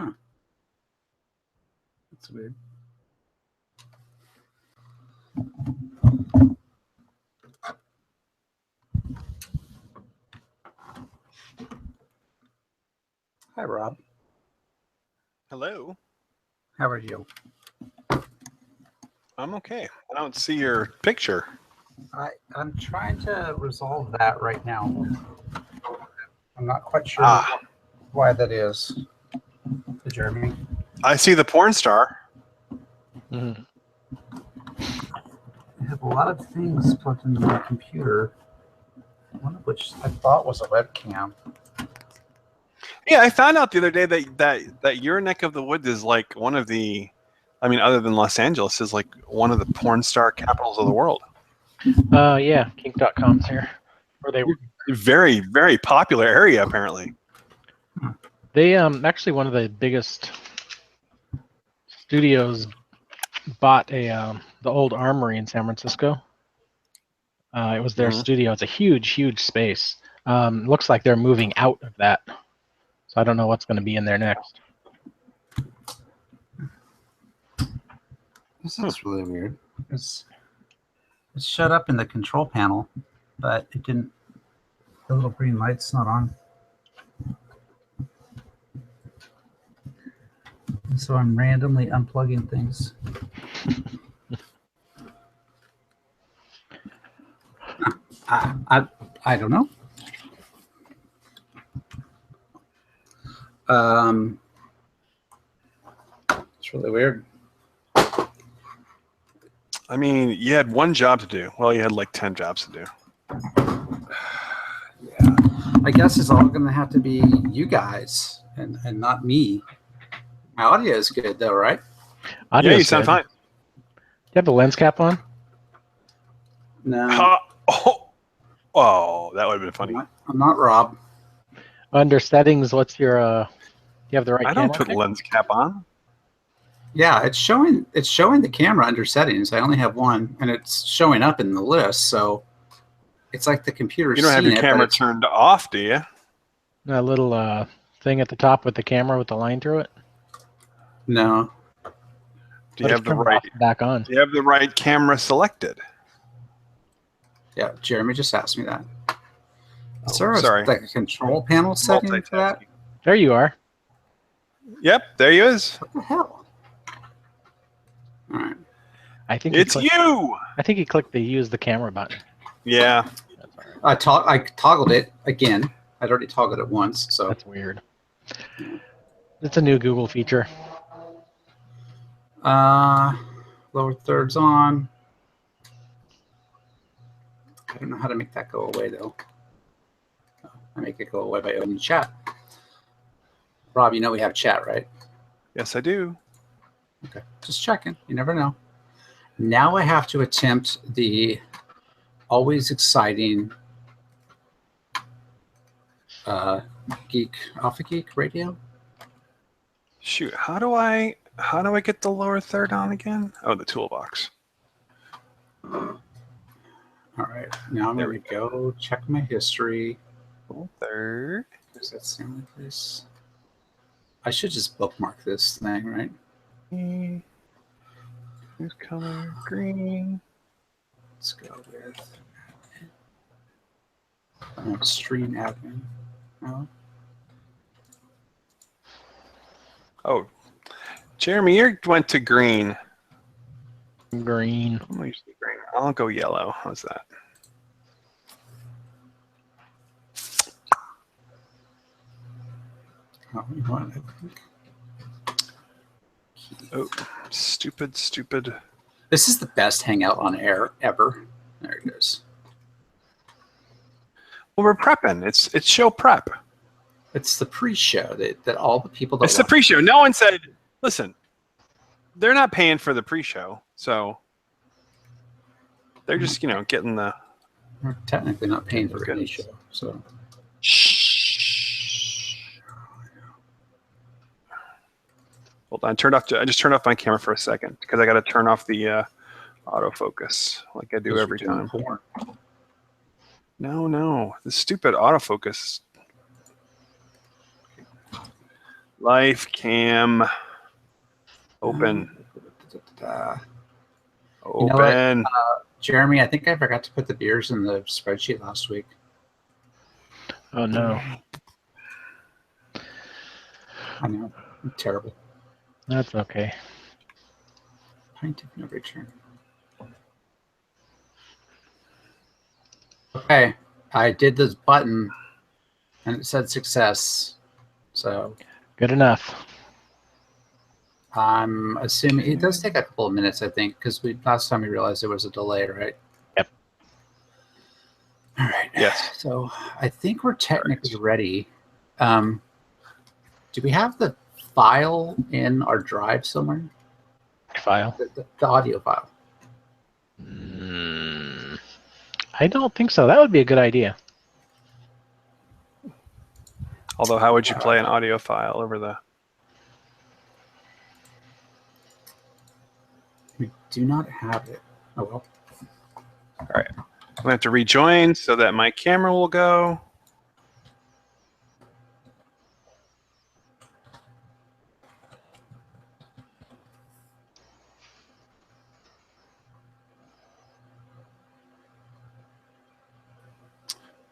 Huh. That's weird. Hi, Rob. Hello. How are you? I'm okay. I don't see your picture. I'm trying to resolve that right now. I'm not quite sure why that is. Jeremy. I see the porn star. I have a lot of things plugged into my computer, one of which I thought was a webcam. Yeah, I found out the other day that your neck of the woods is like one of the, I mean, other than Los Angeles, is like one of the porn star capitals of the world. Yeah, kink.com's here. Or they were very, very popular area apparently. They actually one of the biggest studios bought the old Armory in San Francisco. It was their studio. It's a huge, huge space. Looks like they're moving out of that. So I don't know what's going to be in there next. This is really weird. It's shut up in the control panel, but it didn't. The little green light's not on. And so I'm randomly unplugging things. I don't know. It's really weird. I mean, you had one job to do. Well, you had like 10 jobs to do. Yeah. I guess it's all going to have to be you guys and not me. My audio is good though, right? Audio yeah, you sound fine. Do you have the lens cap on? No. Oh, that would have been funny. I'm not Rob. Under settings, what's your you have the right I don't put the lens cap on. Yeah, it's showing the camera under settings. I only have one, and it's showing up in the list, so it's like the computer. You don't have your camera turned off, do you? A little thing at the top with the camera with the line through it? No. Do you have the right back on? Do you have the right camera selected? Yeah, Jeremy just asked me that. Oh, Is there like a control panel setting for that? There you are. Yep, there he is. What the hell? All right. I think it's you. I think he clicked the use the camera button. Yeah. I toggled it again. I'd already toggled it once, so that's weird. It's a new Google feature. Lower third's on. I don't know how to make that go away though. I make it go away by opening chat. Rob, you know we have chat, right? Yes, I do. Okay, just checking. You never know. Now I have to attempt the always exciting Alpha Geek radio. Shoot, how do I get the lower third on again? Oh, the toolbox. All right, now I'm going to go check my history. Lower third. Does that sound like this? I should just bookmark this thing, right? Who's color? Green. Let's go with stream admin. No. Oh, Jeremy, you went to green. Green. I'm gonna use the green. I'll go yellow. How's that? Oh, you want it, I think. Oh, stupid. This is the best Hangout on air ever. There it goes. Well, we're prepping. It's show prep. It's the pre-show that all the people that it's the pre-show. No one said, listen, they're not paying for the pre-show, so they're just, getting the... We're technically not paying for any show, so... Shh. Hold on, I just turned off my camera for a second because I got to turn off the autofocus like I do every time. No, the stupid autofocus. Life cam. Open. You know what? Open. Jeremy, I think I forgot to put the beers in the spreadsheet last week. Oh no, I know. I'm terrible. that's okay. Pint of no return. Okay. I did this button and it said success. So Good enough. I'm assuming it does take a couple of minutes, I think, because last time we realized there was a delay, right? Yep. All right. Yes. So I think we're technically ready. Do we have the file in our drive somewhere? File. The audio file. I don't think so. That would be a good idea. Although, how would you play an audio file over the? We do not have it. Oh well. All right. I'm gonna have to rejoin so that my camera will go.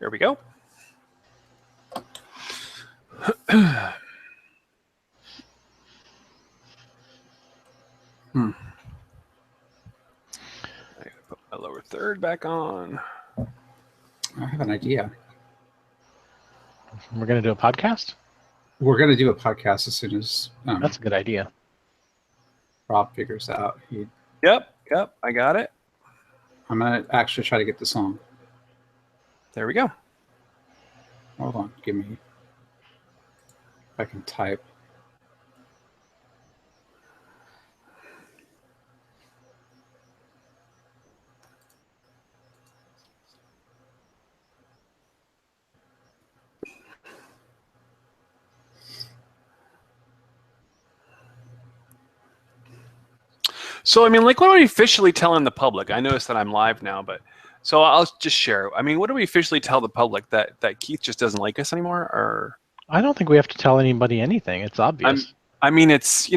There we go. I gotta put my lower third back on. I have an idea. We're gonna do a podcast. We're going to do a podcast as soon as That's a good idea. Rob figures out. Yep. I got it. I'm going to actually try to get the song. There we go. Hold on. Give me. If I can type. So, I mean, like, what are we officially telling the public? I noticed that I'm live now, but so I'll just share. I mean, what do we officially tell the public that Keith just doesn't like us anymore? Or I don't think we have to tell anybody anything. It's obvious. I mean, it's,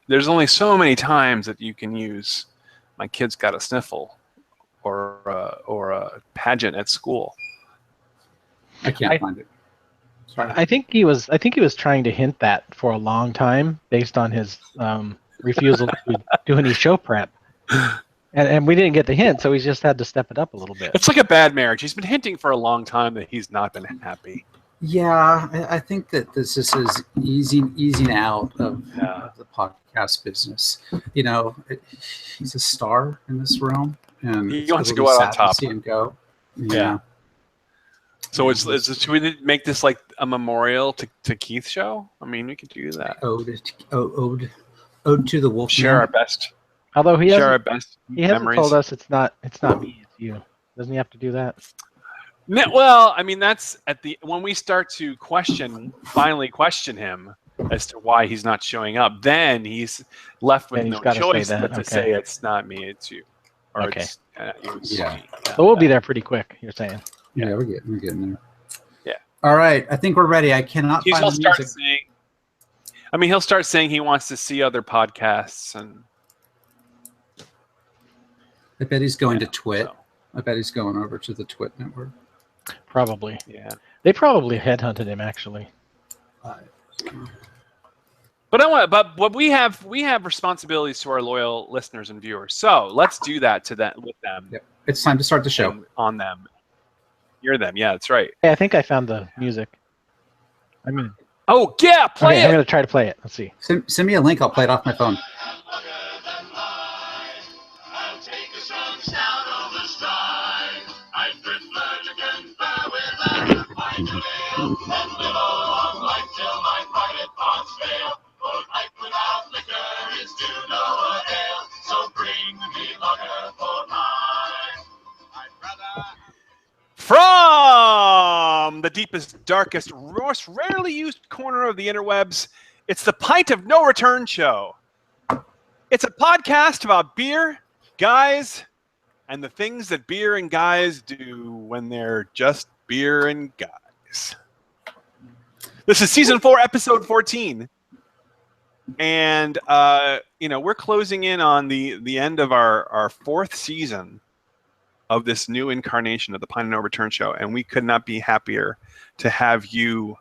there's only so many times that you can use my kid's got a sniffle or a pageant at school. I can't find it. Sorry. I think he was trying to hint that for a long time based on his refusal to do any show prep. And we didn't get the hint, so he's just had to step it up a little bit. It's like a bad marriage. He's been hinting for a long time that he's not been happy. Yeah, I think that this is easing out of the podcast business. He's a star in this realm, and he wants to go out on top. See him go. Yeah. So should we make this like a memorial to Keith's show? I mean, we could do that. Ode to the Wolf. Share our best. Although he hasn't memories. told us it's not me, it's you. Doesn't he have to do that? Well, I mean, that's when we start to finally question him as to why he's not showing up. Then he's left with no choice but to say it's not me, it's you. Or okay. Yeah. But we'll be there pretty quick. You're saying? Yeah, we're getting there. Yeah. All right, I think we're ready. I cannot find the music. He'll start saying he wants to see other podcasts, and I bet he's going to Twit. So. I bet he's going over to the Twit network. Probably. Yeah. They probably headhunted him actually. But we have responsibilities to our loyal listeners and viewers. So let's do that with them. Yep. It's time to start the show. On them. You're them. Yeah, that's right. Hey, I think I found the music. Oh yeah, play it. I'm gonna try to play it. Let's see. Send me a link. I'll play it off my phone. From the deepest, darkest, most rarely used corner of the interwebs, it's the Pint of No Return Show. It's a podcast about beer, guys, and the things that beer and guys do when they're just beer and guys. This is season 4, episode 14. And we're closing in on the end of our fourth season of this new incarnation of the Pine and No Return Show, and we could not be happier to have you,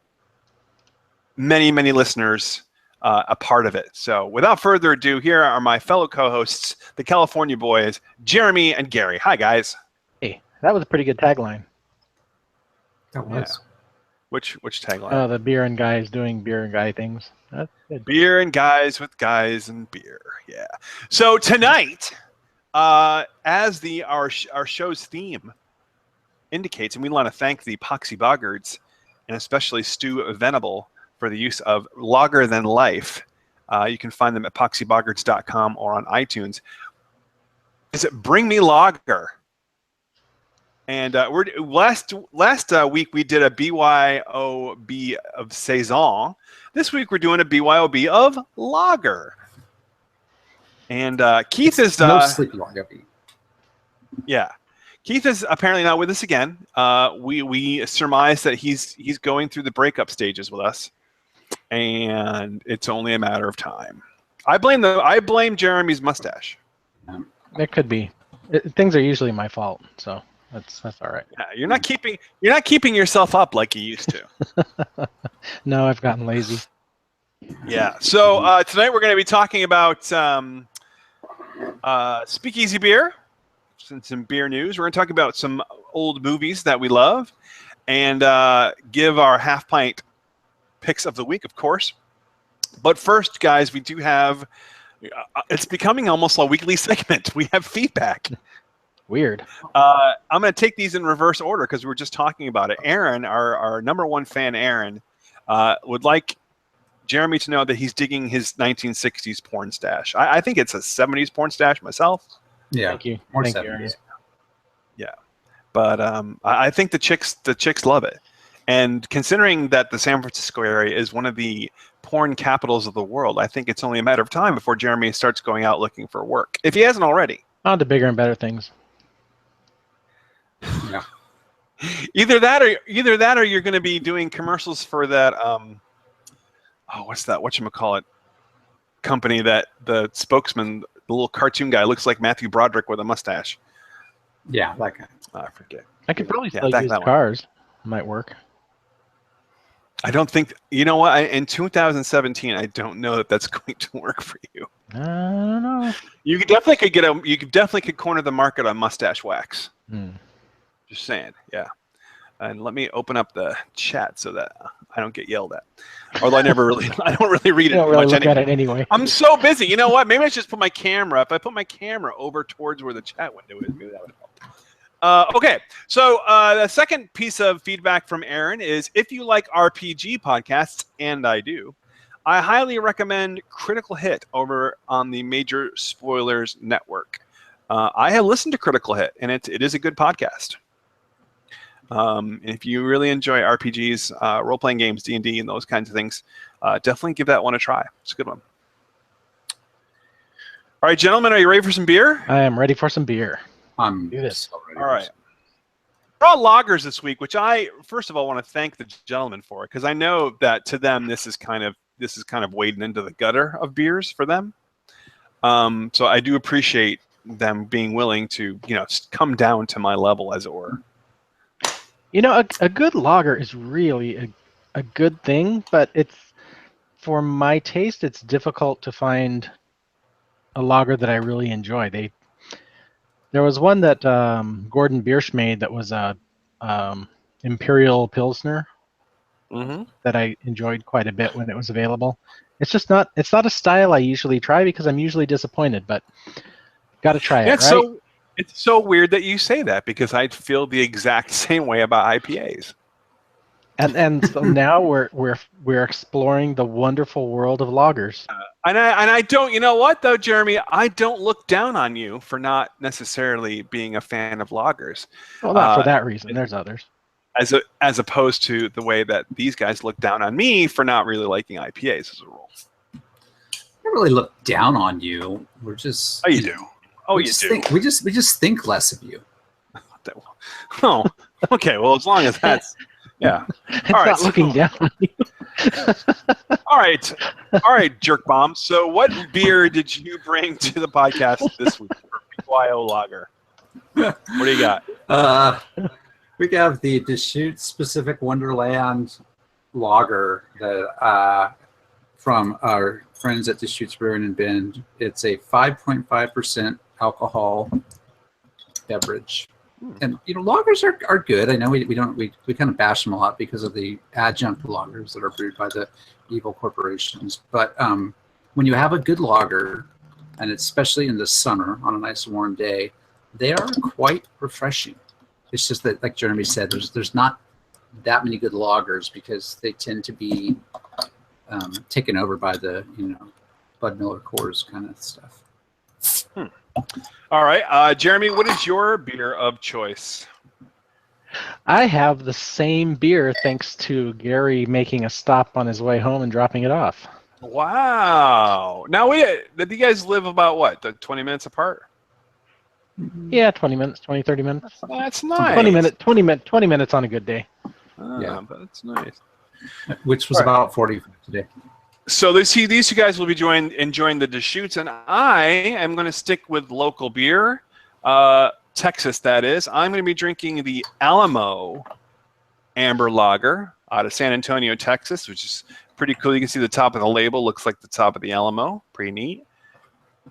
many listeners, a part of it. So without further ado, here are my fellow co-hosts, the California boys, Jeremy and Gary. Hi, guys. Hey, that was a pretty good tagline. That was. Which tagline? The beer and guys doing beer and guy things. That's good. Beer and guys with guys and beer. Yeah. So tonight, as our show's theme indicates, and we want to thank the Poxy Boggards and especially Stu Venable for the use of Lager Than Life. You can find them at poxyboggards.com or on iTunes. Is it Bring Me Lager? And last week we did a BYOB of Saison. This week we're doing a BYOB of Lager. And Keith is no sleepy lager. Yeah, Keith is apparently not with us again. We surmise that he's going through the breakup stages with us, and it's only a matter of time. I blame Jeremy's mustache. It could be. Things are usually my fault, so. That's all right. Yeah, you're not keeping yourself up like you used to. No, I've gotten lazy. Yeah. So tonight we're going to be talking about Speakeasy beer, some beer news. We're going to talk about some old movies that we love, and give our half pint picks of the week, of course. But first, guys, we do have. It's becoming almost a weekly segment. We have feedback. Weird. I'm going to take these in reverse order because we were just talking about it. Aaron, our number one fan, Aaron, would like Jeremy to know that he's digging his 1960s porn stash. I think it's a 70s porn stash myself. Yeah. Thank you. More Thank 70s. you. Yeah. But I think the chicks love it. And considering that the San Francisco area is one of the porn capitals of the world, I think it's only a matter of time before Jeremy starts going out looking for work, if he hasn't already. On to bigger and better things. Yeah. Either that or you're going to be doing commercials for that what's that whatchamacallit company that the spokesman, the little cartoon guy, looks like Matthew Broderick with a mustache. Yeah, that guy. I forget. I could probably sell used that cars. Might work. I don't think, you know what, in 2017 I don't know that that's going to work for you. I don't know. You definitely could corner the market on mustache wax. Just saying, yeah. And let me open up the chat so that I don't get yelled at. Although I don't really read it much anyway. I'm so busy. You know what? Maybe I should just put my camera. If I put my camera over towards where the chat window is, maybe that would help. Okay, so the second piece of feedback from Aaron is, if you like RPG podcasts, and I do, I highly recommend Critical Hit over on the Major Spoilers Network. I have listened to Critical Hit, and it is a good podcast. If you really enjoy RPGs, role-playing games, D&D, and those kinds of things, definitely give that one a try. It's a good one. All right, gentlemen, are you ready for some beer? I am ready for some beer. Do this. All right. Brought lagers this week, which I first of all want to thank the gentlemen for, because I know that to them this is kind of wading into the gutter of beers for them. So I do appreciate them being willing to come down to my level, as it were. A good lager is really a good thing, but for my taste, it's difficult to find a lager that I really enjoy. There was one that Gordon Biersch made that was a Imperial Pilsner that I enjoyed quite a bit when it was available. It's not a style I usually try because I'm usually disappointed, but got to try it, right? It's so weird that you say that, because I feel the exact same way about IPAs. And so now we're exploring the wonderful world of lagers. And I don't, you know what though, Jeremy? I don't look down on you for not necessarily being a fan of lagers. Well, not for that reason. There's others. As opposed to the way that these guys look down on me for not really liking IPAs as a rule. I don't really look down on you. We're just. Oh, you do. Oh, you do. We just think less of you. Oh, okay. Well, as long as that's, yeah. It's not looking down on you. All right, jerk bomb. So, what beer did you bring to the podcast this week for BYO Lager? What do you got? We have the Deschutes Pacific Wonderland Lager that from our friends at Deschutes Brewing and Bend. It's a 5.5% alcohol beverage. And lagers are good. I know we kind of bash them a lot because of the adjunct lagers that are brewed by the evil corporations. But when you have a good lager, and especially in the summer on a nice warm day, they are quite refreshing. It's just that, like Jeremy said, there's not that many good lagers because they tend to be taken over by the Bud Miller Coors kind of stuff. All right, Jeremy, what is your beer of choice? I have the same beer thanks to Gary making a stop on his way home and dropping it off. Wow. Now, did you guys live about what, 20 minutes apart? Yeah, 20 minutes, 20, 30 minutes. That's nice. 20 minutes on a good day. Yeah, that's nice. Which was about 40 today. So these two guys will be enjoying the Deschutes, and I am going to stick with local beer, Texas that is. I'm going to be drinking the Alamo Amber Lager out of San Antonio, Texas, which is pretty cool. You can see the top of the label looks like the top of the Alamo. Pretty neat.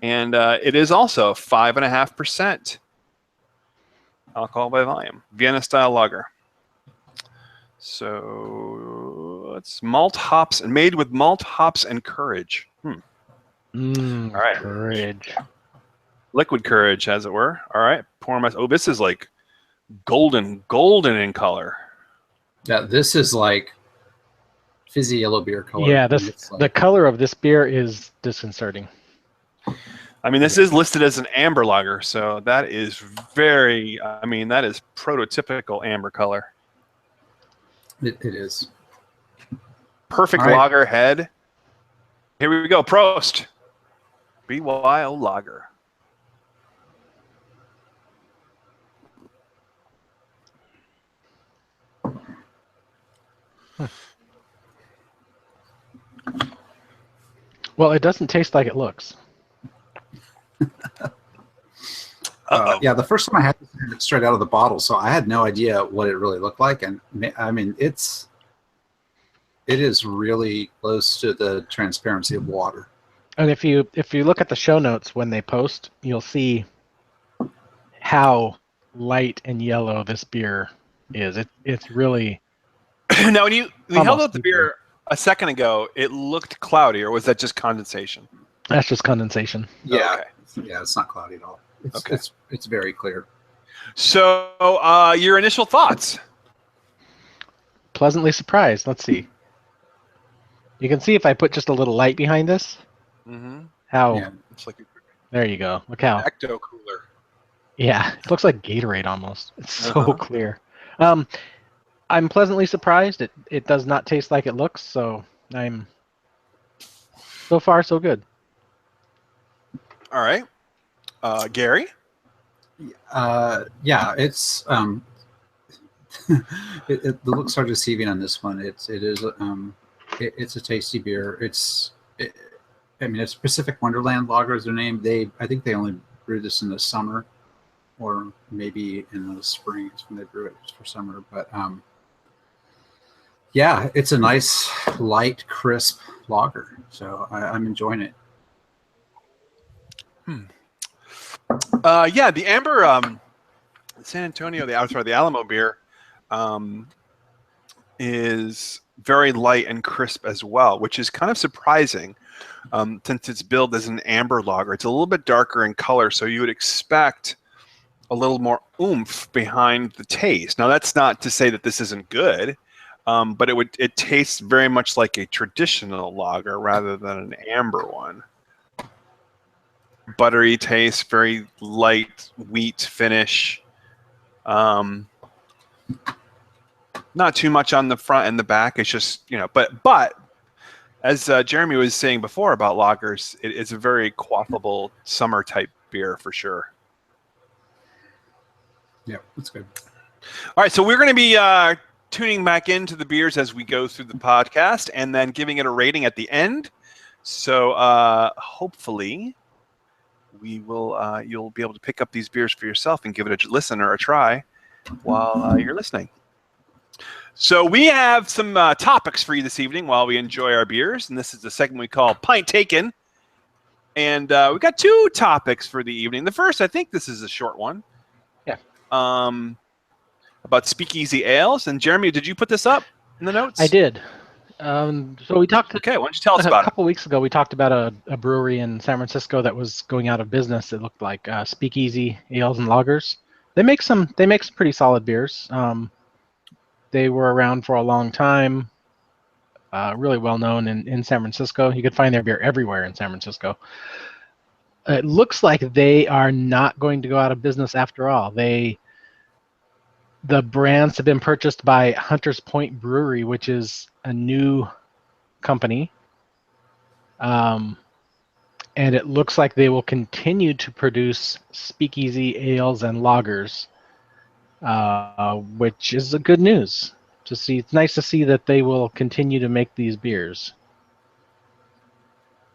And it is also 5.5% alcohol by volume, Vienna-style lager. So it's malt hops and made with malt hops and courage. All right, Courage. Liquid courage, as it were. All right, pour my. Oh, this is like golden in color. Yeah, this is like fizzy yellow beer color. Yeah, the color of this beer is disconcerting. I mean, this is listed as an amber lager, so that is that is prototypical amber color. It is. Perfect lager head. Here we go. Prost. BYO Lager. Well, it doesn't taste like it looks. Yeah, the first time I had it straight out of the bottle, so I had no idea what it really looked like, and I mean, it is really close to the transparency of water. And if you look at the show notes when they post, you'll see how light and yellow this beer is. It's really. Now, when you held out the beer a second ago, it looked cloudy, or was that just condensation? That's just condensation. Yeah, okay. Yeah, it's not cloudy at all. It's very clear. So, your initial thoughts? Pleasantly surprised. Let's see. You can see if I put just a little light behind this. How? Yeah, it's like there you go. Look how. Ecto cooler. Yeah, it looks like Gatorade almost. It's so clear. I'm pleasantly surprised. It does not taste like it looks. So I'm. So far, so good. All right. Gary? Yeah, it's the looks are deceiving on this one. It's a tasty beer. It's Pacific Wonderland Lager is their name. I think they only brew this in the summer, or maybe in the spring when they brew it just for summer. But yeah, it's a nice, light, crisp lager. So I'm enjoying it. Yeah, the amber San Antonio, the Alamo beer is very light and crisp as well, which is kind of surprising since it's billed as an amber lager. It's a little bit darker in color, so you would expect a little more oomph behind the taste. Now, that's not to say that this isn't good, but it tastes very much like a traditional lager rather than an amber one. Buttery taste, very light wheat finish. Not too much on the front and the back. It's just, but as Jeremy was saying before about lagers, it's a very quaffable summer type beer for sure. Yeah, that's good. All right, so we're going to be tuning back into the beers as we go through the podcast and then giving it a rating at the end. So hopefully we will you'll be able to pick up these beers for yourself and give it a listen or a try while you're listening. So we have some topics for you this evening while we enjoy our beers, and this is the segment we call Pint Taken. And we got 2 topics for the evening. The first, I think this is a short one. Yeah. About speakeasy ales. And Jeremy, did you put this up in the notes? I did. So we talked. Okay, why don't you tell us about it? A couple weeks ago, we talked about a brewery in San Francisco that was going out of business. It looked like Speakeasy Ales and Lagers. They make some pretty solid beers. They were around for a long time. Really well known in San Francisco. You could find their beer everywhere in San Francisco. It looks like they are not going to go out of business after all. The brands have been purchased by Hunters Point Brewery, which is a new company. And it looks like they will continue to produce speakeasy ales and lagers, which is a good news to see. It's nice to see that they will continue to make these beers.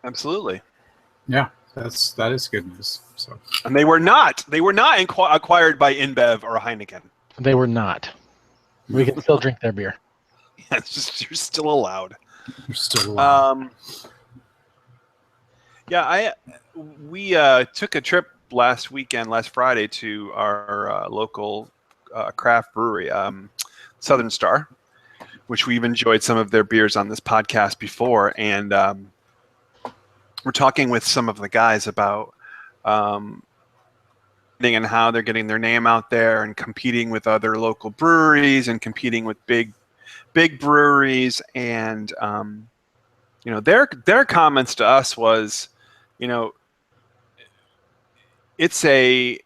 Absolutely. Yeah, that is good news. So, and they were not acquired by InBev or Heineken. They were not. We can still drink their beer. Yeah, it's just you're still allowed. You're still allowed. Yeah, we took a trip last Friday, to our local craft brewery, Southern Star, which we've enjoyed some of their beers on this podcast before, and we're talking with some of the guys about and how they're getting their name out there and competing with other local breweries and competing with big breweries, and their comments to us was, it's a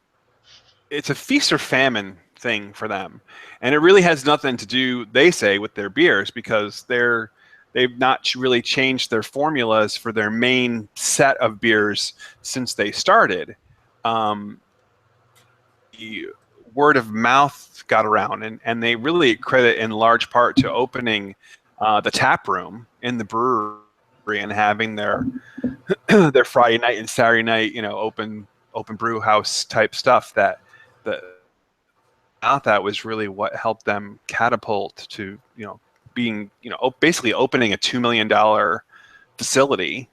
feast or famine thing for them, and it really has nothing to do, they say, with their beers, because they've not really changed their formulas for their main set of beers since they started. The word of mouth got around, and they really credit in large part to opening the tap room in the brewery and having their their Friday night and Saturday night, open brew house type stuff. That was really what helped them catapult to being basically opening a $2 million facility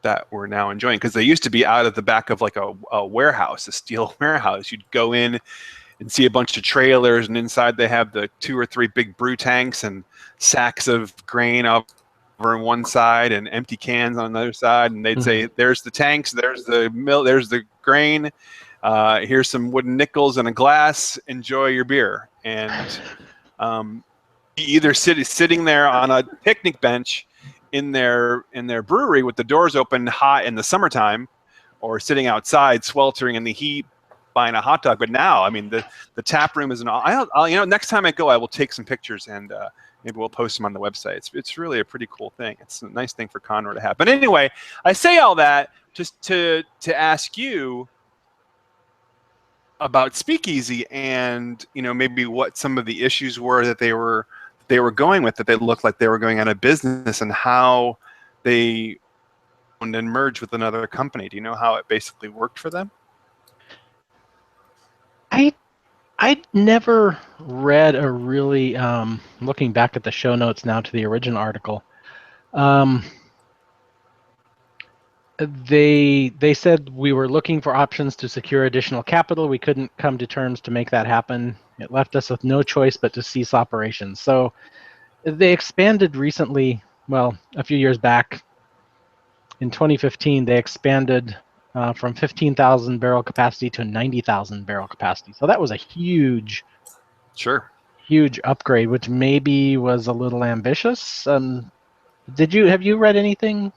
that we're now enjoying, because they used to be out of the back of like a warehouse, a steel warehouse. You'd go in and see a bunch of trailers, and inside they have the 2 or 3 big brew tanks and sacks of grain over on one side and empty cans on the other side, and they'd say, there's the tanks, there's the mill, there's the grain, here's some wooden nickels and a glass, enjoy your beer. And either sitting there on a picnic bench in their brewery with the doors open hot in the summertime, or sitting outside sweltering in the heat buying a hot dog. But now, I mean, the tap room is I'll next time I go, I will take some pictures, and maybe we'll post them on the website. It's really a pretty cool thing. It's a nice thing for Conroe to have. But anyway, I say all that just to ask you about Speakeasy, and maybe what some of the issues were that they were going with, that they looked like they were going out of business, and how they owned and merged with another company. Do you know how it basically worked for them? I never read a really, looking back at the show notes now to the original article, they said we were looking for options to secure additional capital. We couldn't come to terms to make that happen. It left us with no choice but to cease operations. So they expanded recently, well, a few years back. In 2015, they expanded from 15,000 barrel capacity to 90,000 barrel capacity. So that was a huge upgrade, which maybe was a little ambitious. Have you read anything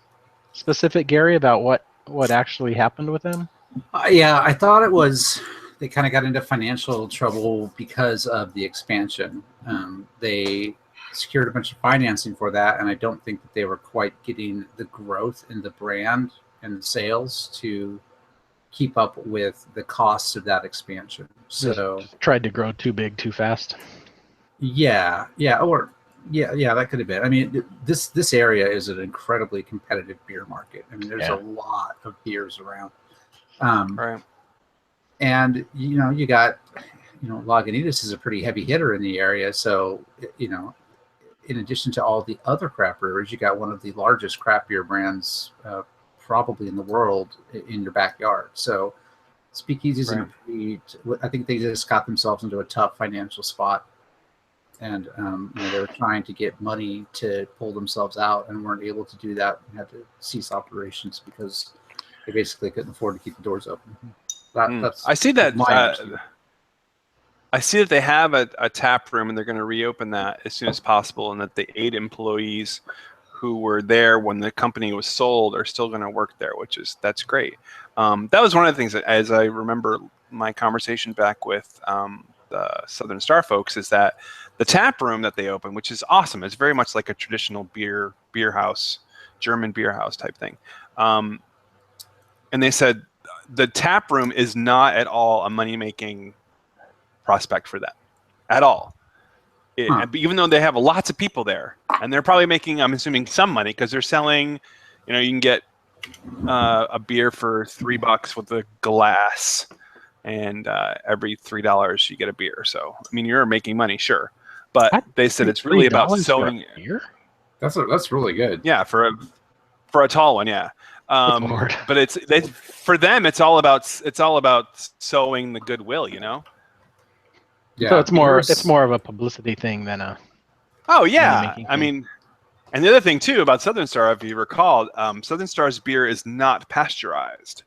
specific, Gary, about what actually happened with them? Yeah, I thought it was, they kind of got into financial trouble because of the expansion. They secured a bunch of financing for that, and I don't think that they were quite getting the growth in the brand and the sales to keep up with the cost of that expansion. So just tried to grow too big too fast. Yeah, that could have been. I mean, this area is an incredibly competitive beer market. I mean, there's a lot of beers around. Right. And you got, Lagunitas is a pretty heavy hitter in the area. So, in addition to all the other craft brewers, you got one of the largest craft beer brands probably in the world in your backyard. So Speakeasy's in a pretty, I think they just got themselves into a tough financial spot. And they were trying to get money to pull themselves out and weren't able to do that and had to cease operations because they basically couldn't afford to keep the doors open. That's I see that. my I see that they have a tap room and they're going to reopen that as soon as possible, and that the 8 employees who were there when the company was sold are still going to work there, that's great. That was one of the things that, as I remember my conversation back with the Southern Star folks, is that the tap room that they opened, which is awesome, it's very much like a traditional beer house, German beer house type thing. And they said the tap room is not at all a money-making prospect for them at all. Even though they have lots of people there, and they're probably making, I'm assuming, some money because they're selling, you can get a beer for $3 with a glass, and every $3 you get a beer. So, I mean, you're making money, sure, but they said it's really about selling beer. That's really good. Yeah, for a tall one, yeah. But for them, it's all about sowing the goodwill, Yeah, so it's more of a publicity thing than a. Oh yeah, I mean, and the other thing too about Southern Star, if you recall, Southern Star's beer is not pasteurized.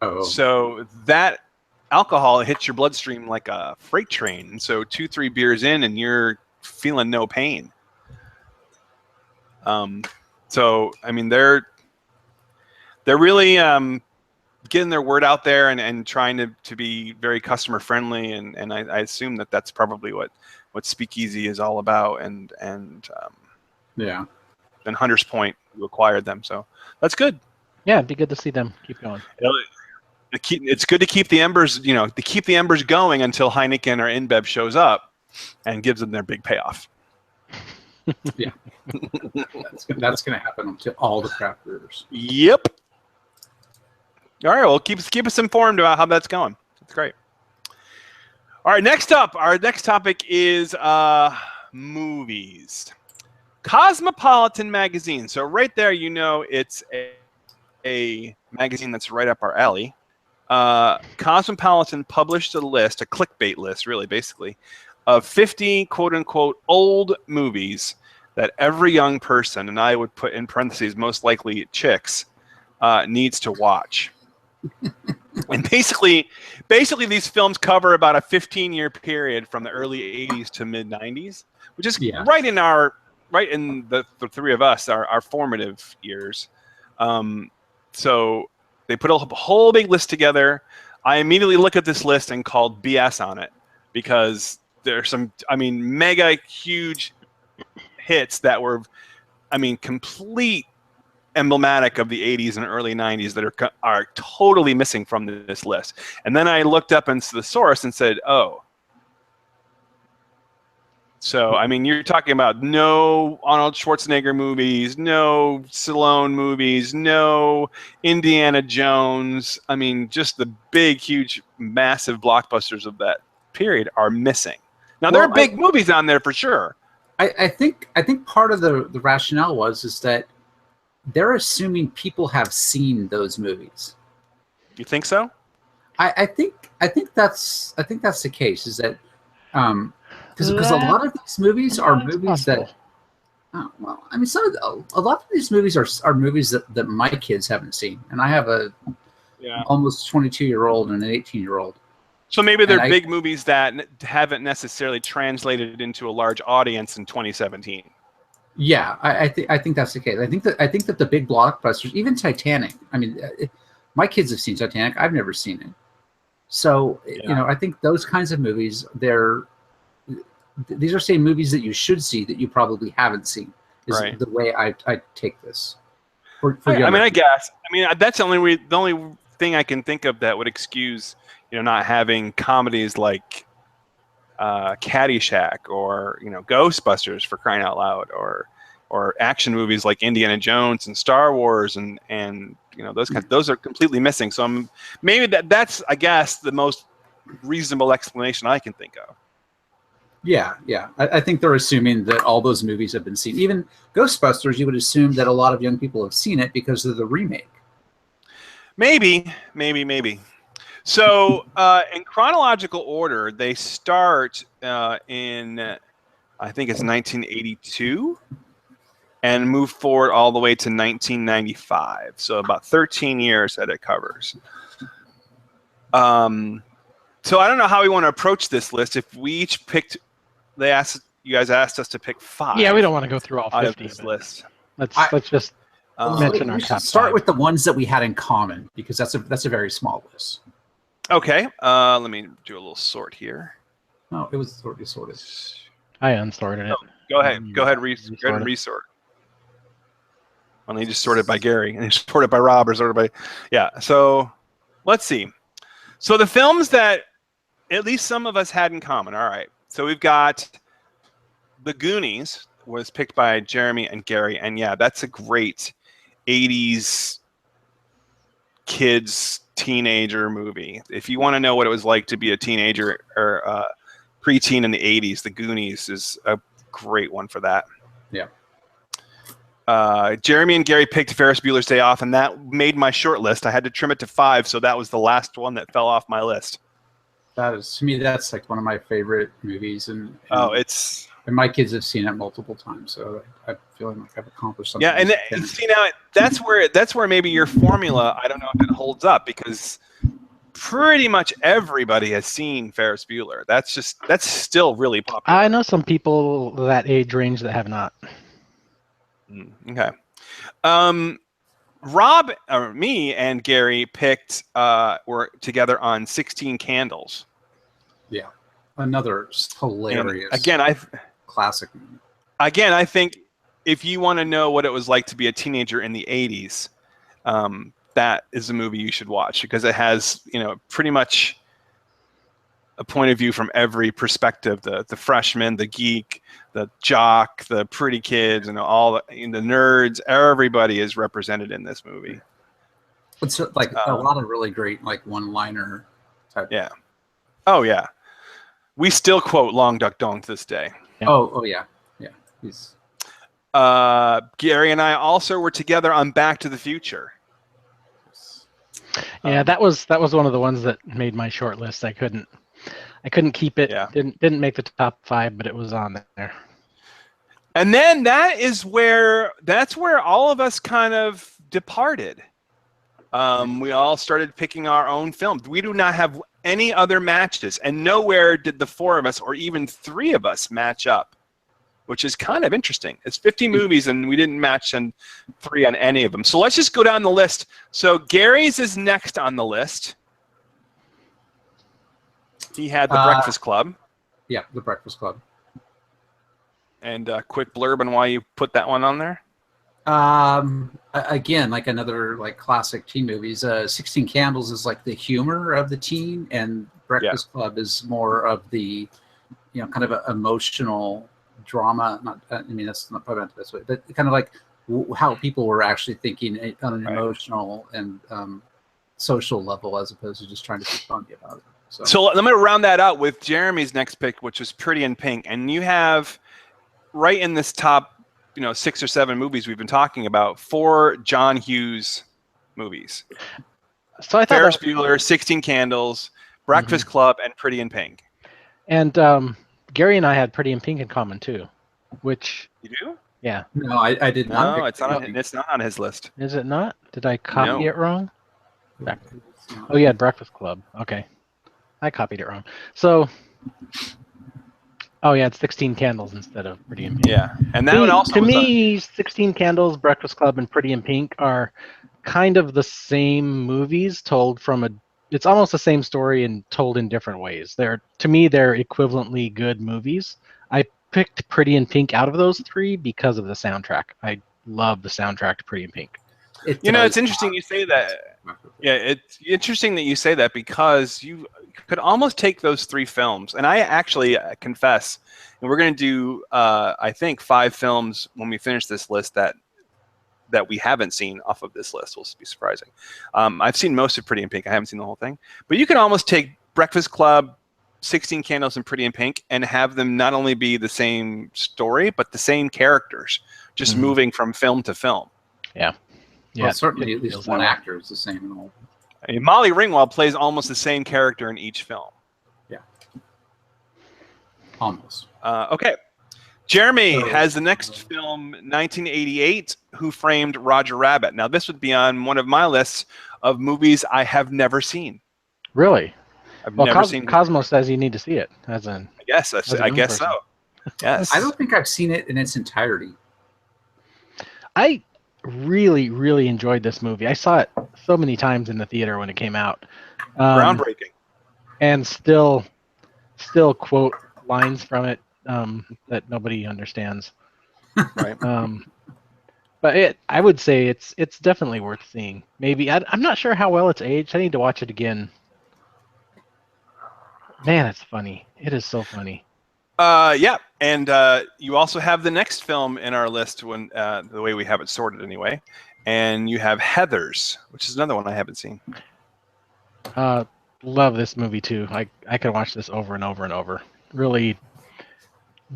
Oh. So that alcohol hits your bloodstream like a freight train, and so 2-3 beers in, and you're feeling no pain. So I mean, they're really getting their word out there and trying to be very customer friendly, and I assume that's probably what Speakeasy is all about, and Hunter's Point, who acquired them, so that's good. Yeah, it'd be good to see them keep going. It's good to keep the embers, going until Heineken or InBev shows up and gives them their big payoff. Yeah, that's going to happen to all the craft brewers. Yep. All right, well, keep us informed about how that's going. That's great. All right, next up, our next topic is movies. Cosmopolitan magazine. So right there, it's a magazine that's right up our alley. Cosmopolitan published a list, a clickbait list, really, basically, of 50 quote-unquote old movies that every young person, and I would put in parentheses most likely chicks, needs to watch. And basically these films cover about a 15-year period from the early 80s to mid 90s, which is right in the three of us, our formative years. So they put a whole big list together. I immediately look at this list and called BS on it, because there's some, mega huge hits that were, complete emblematic of the 80s and early 90s that are totally missing from this list. And then I looked up into the source and said, oh. So, you're talking about no Arnold Schwarzenegger movies, no Stallone movies, no Indiana Jones. Just the big, huge, massive blockbusters of that period are missing. Now, there are big movies on there for sure. I think part of the rationale is that they're assuming people have seen those movies. You think so? I think that's the case. Is that because a lot of these movies are movies that. Oh, well, a lot of these movies are movies that my kids haven't seen, and I have a almost 22-year-old and an 18-year-old. So maybe they're big movies that haven't necessarily translated into a large audience in 2017. Yeah, I think that's the case. I think that the big blockbusters, even Titanic. My kids have seen Titanic. I've never seen it. So I think those kinds of movies, these are saying movies that you should see that you probably haven't seen. Is the way I take this. I guess. That's the only thing I can think of that would excuse not having comedies like Caddyshack, or Ghostbusters, for crying out loud, or action movies like Indiana Jones and Star Wars, and those are completely missing. So maybe that's I guess the most reasonable explanation I can think of. Yeah. I think they're assuming that all those movies have been seen. Even Ghostbusters, you would assume that a lot of young people have seen it because of the remake. Maybe. So in chronological order, they start in, I think it's 1982, and move forward all the way to 1995. So about 13 years that it covers. So I don't know how we want to approach this list. If we each picked, you guys asked us to pick 5. Yeah, we don't want to go through all 50 out of this list. Let's just mention our we should top start 5. with the ones that we had in common, because that's a very small list. Okay, let me do a little sort here. No, it was already sorted. I unsorted it. Go ahead, and resort. Well, they just sorted by Gary, and they sorted by Rob, or sorted by, yeah. So let's see. So the films that at least some of us had in common. All right. So we've got The Goonies, was picked by Jeremy and Gary, and yeah, that's a great 80s kids teenager movie. If you want to know what it was like to be a teenager or preteen in the 80s, The Goonies is a great one for that. Yeah. Jeremy and Gary picked Ferris Bueller's Day Off, and that made my short list. I had to trim it to 5, so that was the last one that fell off my list. That is, to me, that's like one of my favorite movies, and my kids have seen it multiple times, so I feel like I've accomplished something. Yeah, and see now that's where maybe your formula, I don't know if it holds up, because pretty much everybody has seen Ferris Bueller. That's still really popular. I know some people that age range that have not. Okay. Rob, or me, and Gary picked, were together on 16 Candles. Yeah, another hilarious. And classic movie. Again, I think if you want to know what it was like to be a teenager in the 80s, that is a movie you should watch, because it has, pretty much a point of view from every perspective: the freshman, the geek, the jock, the pretty kids, and all the nerds. Everybody is represented in this movie. It's like a lot of really great one-liner type. Yeah. Oh yeah. We still quote Long Duck Dong to this day. Yeah. Oh yeah. Yeah. He's. Gary and I also were together on Back to the Future. Yeah, that was one of the ones that made my short list. I couldn't keep it. Yeah. Didn't make the top 5, but it was on there. And then that's where all of us kind of departed. We all started picking our own films. We do not have any other matches, and nowhere did the 4 of us, or even 3 of us, match up, which is kind of interesting. It's 50 movies, and we didn't match on 3 on any of them. So let's just go down the list. So Gary's is next on the list. He had The Breakfast Club. Yeah, The Breakfast Club. And a quick blurb on why you put that one on there. Again, like another classic teen movies. 16 Candles is like the humor of the teen, and Breakfast Club is more of the, kind of an emotional drama. That's not probably not the best way, but kind of like how people were actually thinking on an emotional and social level, as opposed to just trying to be funny about it. So let me round that out with Jeremy's next pick, which was Pretty in Pink, and you have right in this top 6 or 7 movies we've been talking about, 4 John Hughes movies. So I thought Ferris Bueller, 16 Candles, Breakfast Club, and Pretty in Pink. And Gary and I had Pretty in Pink in common too, which you do? Yeah. No, I did not. No, it's not on his list. Is it not? Did I copy it wrong? Oh, you had Breakfast Club. Okay, I copied it wrong. So. Oh yeah, it's 16 Candles instead of Pretty in Pink. Yeah, and that one also. To me, 16 Candles, Breakfast Club, and Pretty in Pink are kind of the same movies told from a. It's almost the same story and told in different ways. They're equivalently good movies. I picked Pretty in Pink out of those 3 because of the soundtrack. I love the soundtrack to Pretty in Pink. It's interesting you say that. Yeah, it's interesting that you say that, because you could almost take those 3 films, and I actually confess, and we're going to do, I think, 5 films when we finish this list that we haven't seen off of this list. Will be surprising. I've seen most of Pretty in Pink. I haven't seen the whole thing, but you can almost take Breakfast Club, 16 Candles, and Pretty in Pink, and have them not only be the same story but the same characters, just moving from film to film. Yeah. Yeah, well, certainly at least one actor is the same in all. I mean, Molly Ringwald plays almost the same character in each film. Yeah. Almost. Okay. Jeremy has the next film, 1988, Who Framed Roger Rabbit. Now, this would be on one of my lists of movies I have never seen. Really? I've never seen. Cosmo says you need to see it. I guess so. Yes. I don't think I've seen it in its entirety. I really, really enjoyed this movie. I saw it so many times in the theater when it came out. Groundbreaking. And still quote lines from it that nobody understands. Right. But I would say it's definitely worth seeing. Maybe I'm not sure how well it's aged. I need to watch it again. Man, it's funny. It is so funny. Yeah, and you also have the next film in our list when the way we have it sorted anyway, and you have Heathers, which is another one I haven't seen. Love this movie too. I could watch this over and over and over. Really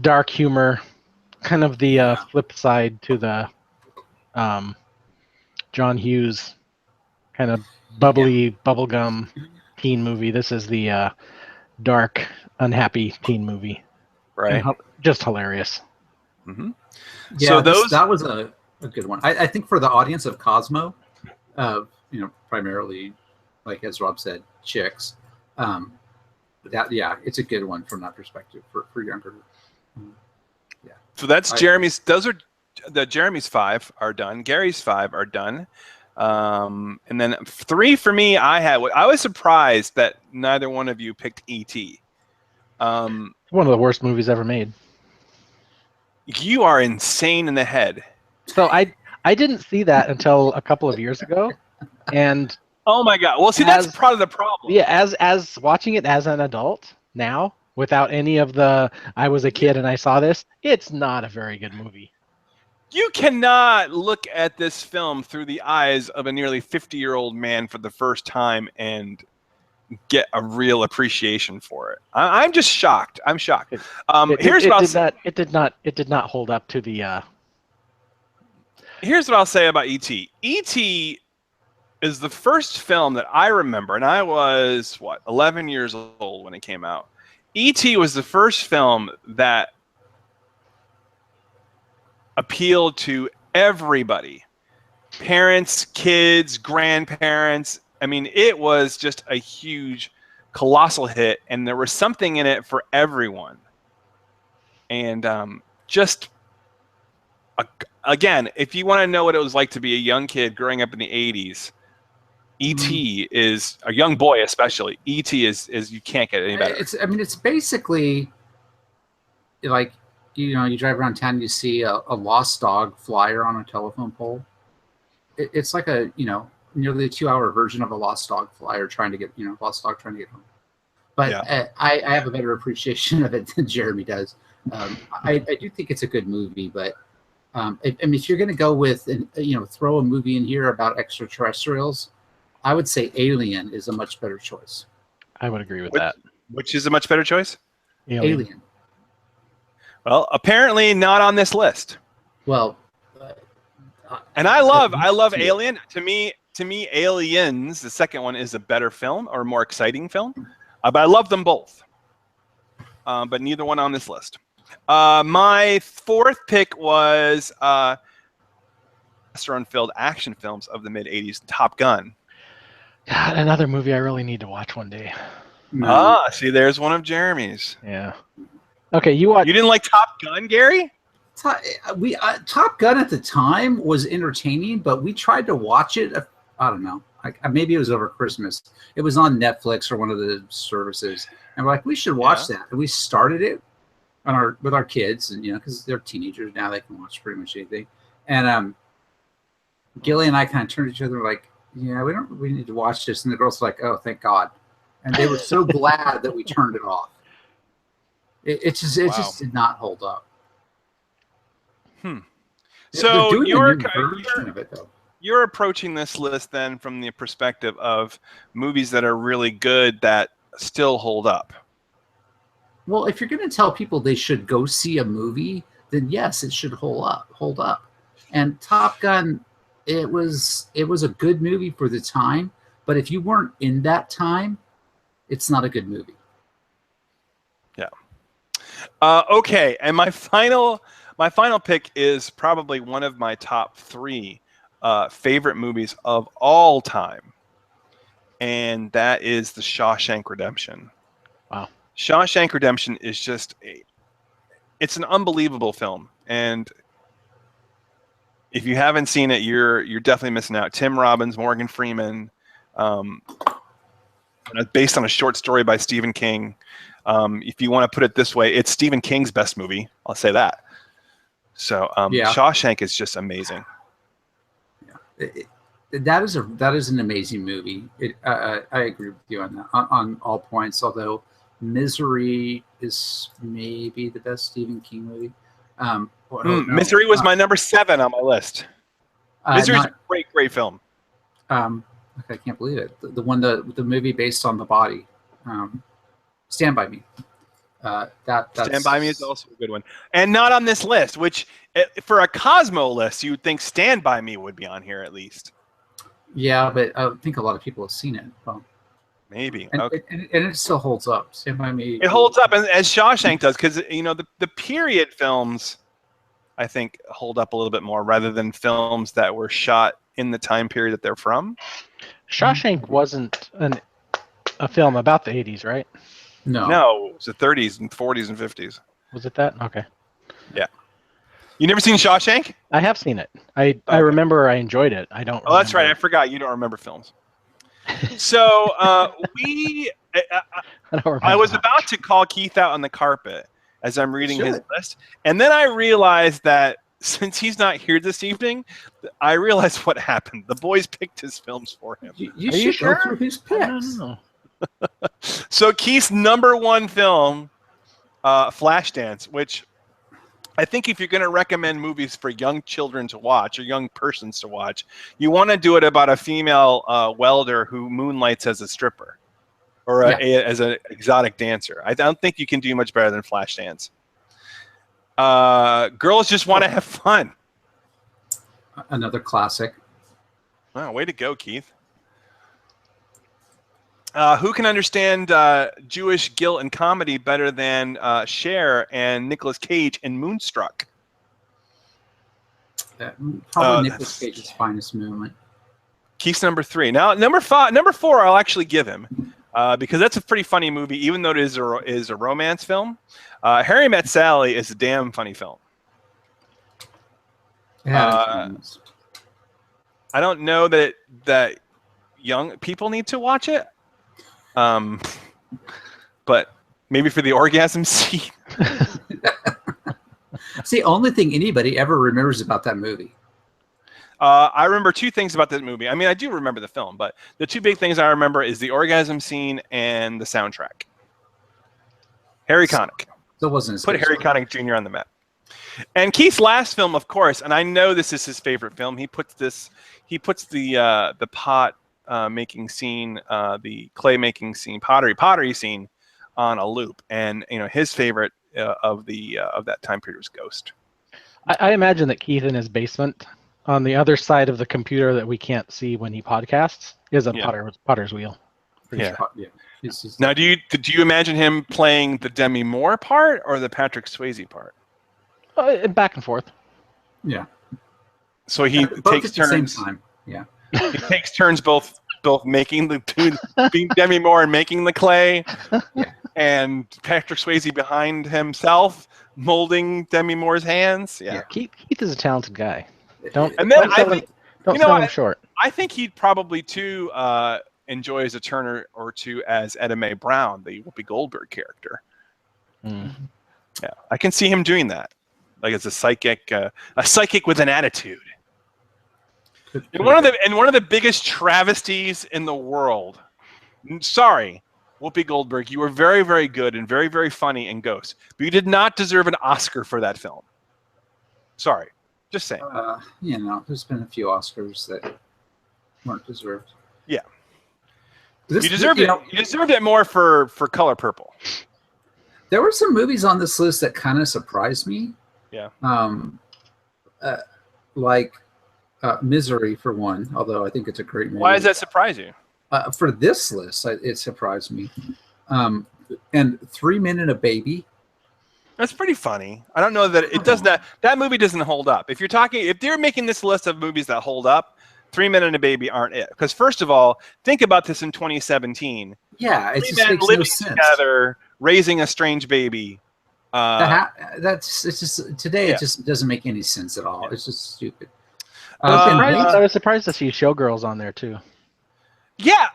dark humor, kind of the flip side to the John Hughes kind of bubbly bubblegum teen movie. This is the dark, unhappy teen movie. Right. Just hilarious. Mm-hmm. Yeah, so that was a good one. I think for the audience of Cosmo, primarily, like as Rob said, chicks. It's a good one from that perspective for younger. Yeah. So that's Jeremy's. Those are Jeremy's 5 are done. Gary's 5 are done. And then 3 for me. I was surprised that neither one of you picked E.T. One of the worst movies ever made. You are insane in the head. So I didn't see that until a couple of years ago, and oh my god! Well, see, that's part of the problem. Yeah, as watching it as an adult now, without any of the I was a kid and I saw this, it's not a very good movie. You cannot look at this film through the eyes of a nearly 50-year-old man for the first time and get a real appreciation for it. I'm just shocked. I'm shocked. Here's what I'll say. It did not hold up to the. Here's what I'll say about E.T. E.T. is the first film that I remember, and I was 11 years old when it came out. E.T. was the first film that appealed to everybody, parents, kids, grandparents. I mean, it was just a huge, colossal hit, and there was something in it for everyone. And again, if you want to know what it was like to be a young kid growing up in the 80s, E.T. is a young boy, especially. E.T. is you can't get any better. It's basically like, you drive around town, you see a lost dog flyer on a telephone pole. It's like a nearly a 2-hour version of a lost dog flyer trying to get lost dog trying to get home. But yeah. I have a better appreciation of it than Jeremy does. I do think it's a good movie, but if you're going to go with throw a movie in here about extraterrestrials, I would say Alien is a much better choice. I would agree with that. Which is a much better choice? Alien. Well, apparently not on this list. Well, and I love Alien. To me, Aliens, the second one, is a better film or a more exciting film. But I love them both. But neither one on this list. My 4th pick was testosterone-filled action films of the mid-'80s, Top Gun. God, another movie I really need to watch one day. See, there's one of Jeremy's. Yeah. Okay, you didn't like Top Gun, Gary? Top Gun at the time was entertaining, but we tried to watch it. I don't know. Maybe it was over Christmas. It was on Netflix or one of the services, and we're like, we should watch that. And we started it with our kids, and because they're teenagers now, they can watch pretty much anything. And Gilly and I kind of turned to each other like, yeah, we need to watch this. And the girls were like, oh, thank God. and they were so glad that we turned it off. It just did not hold up. So doing a new version of it, though. You're approaching this list then from the perspective of movies that are really good that still hold up. Well, if you're going to tell people they should go see a movie, then yes, it should hold up. And Top Gun, it was a good movie for the time, but if you weren't in that time, it's not a good movie. Yeah. Okay, and my final pick is probably one of my top 3 favorite movies of all time, and that is The Shawshank Redemption. Wow. Shawshank Redemption is just it's an unbelievable film, and if you haven't seen it, you're definitely missing out. Tim Robbins, Morgan Freeman, based on a short story by Stephen King. If you want to put it this way, it's Stephen King's best movie. I'll say that. So Shawshank is just amazing. That is an amazing movie. I agree with you on that on all points. Although Misery is maybe the best Stephen King movie. Misery was my number 7 on my list. Misery is a great film. I can't believe it. The movie based on The Body. Stand By Me. That's... Stand By Me is also a good one, and not on this list. Which, for a Cosmo list, you would think Stand By Me would be on here at least. Yeah, but I think a lot of people have seen it. Well, maybe. And, okay. and it still holds up. Stand By Me. It holds up, as Shawshank does, because the period films, I think, hold up a little bit more rather than films that were shot in the time period that they're from. Shawshank wasn't a film about the 80s, right? No, it was the 30s and 40s and 50s. Was it that? Okay. Yeah. You never seen Shawshank? I have seen it. I remember I enjoyed it. I don't. Oh, that's right. I forgot you don't remember films. So I was about to call Keith out on the carpet as I'm reading his list, and then I realized that since he's not here this evening, I realized what happened. The boys picked his films for him. You should go through his picks. So Keith's number 1 film, Flashdance, which I think if you're going to recommend movies for young children to watch or young persons to watch, you want to do it about a female welder who moonlights as a stripper or as an exotic dancer. I don't think you can do much better than Flashdance. Girls Just Want to Have Fun. Another classic. Wow, way to go, Keith. Who can understand Jewish guilt and comedy better than Cher and Nicolas Cage in Moonstruck? Probably Nicolas Cage's finest moment. Keith's number 3. Now, number 4, I'll actually give him because that's a pretty funny movie, even though it is a romance film. Harry Met Sally is a damn funny film. I don't know that young people need to watch it. But maybe for the orgasm scene. It's the only thing anybody ever remembers about that movie. I remember 2 things about that movie. I mean, I do remember the film, but the 2 big things I remember is the orgasm scene and the soundtrack. Harry Connick. That wasn't his Put Harry Connick Jr. on the map. And Keith's last film, of course, and I know this is his favorite film. He puts the pot making scene, the clay making scene, pottery scene on a loop, and his favorite of that time period was Ghost. I imagine that Keith in his basement, on the other side of the computer that we can't see when he podcasts, is a potter's wheel. Yeah. Now, do you imagine him playing the Demi Moore part or the Patrick Swayze part? Back and forth. Yeah. So he takes turns. At the same time. Yeah. He takes turns both making being Demi Moore and making the clay, and Patrick Swayze behind himself molding Demi Moore's hands. Yeah. Keith is a talented guy. Don't sell him short. I think he'd probably too enjoy as a turn or two as Etta Mae Brown, the Whoopi Goldberg character. Mm. Yeah, I can see him doing that, like as a psychic with an attitude. And one of the biggest travesties in the world. Sorry, Whoopi Goldberg, you were very, very good and very, very funny in Ghost, but you did not deserve an Oscar for that film. Sorry, just saying. There's been a few Oscars that weren't deserved. Yeah, you deserved it. You deserved it more for Color Purple. There were some movies on this list that kind of surprised me. Yeah. Like Misery for one, although I think it's a great movie. Why does that surprise you? For this list, it surprised me. And 3 Men and a Baby. That's pretty funny. I don't know that it does that. That movie doesn't hold up. If they're making this list of movies that hold up, 3 Men and a Baby aren't it. Because first of all, think about this in 2017. Yeah, it just makes living no sense. Together, raising a strange baby. Today. It just doesn't make any sense at all. It's just stupid. I was surprised to see Showgirls on there too. Yeah.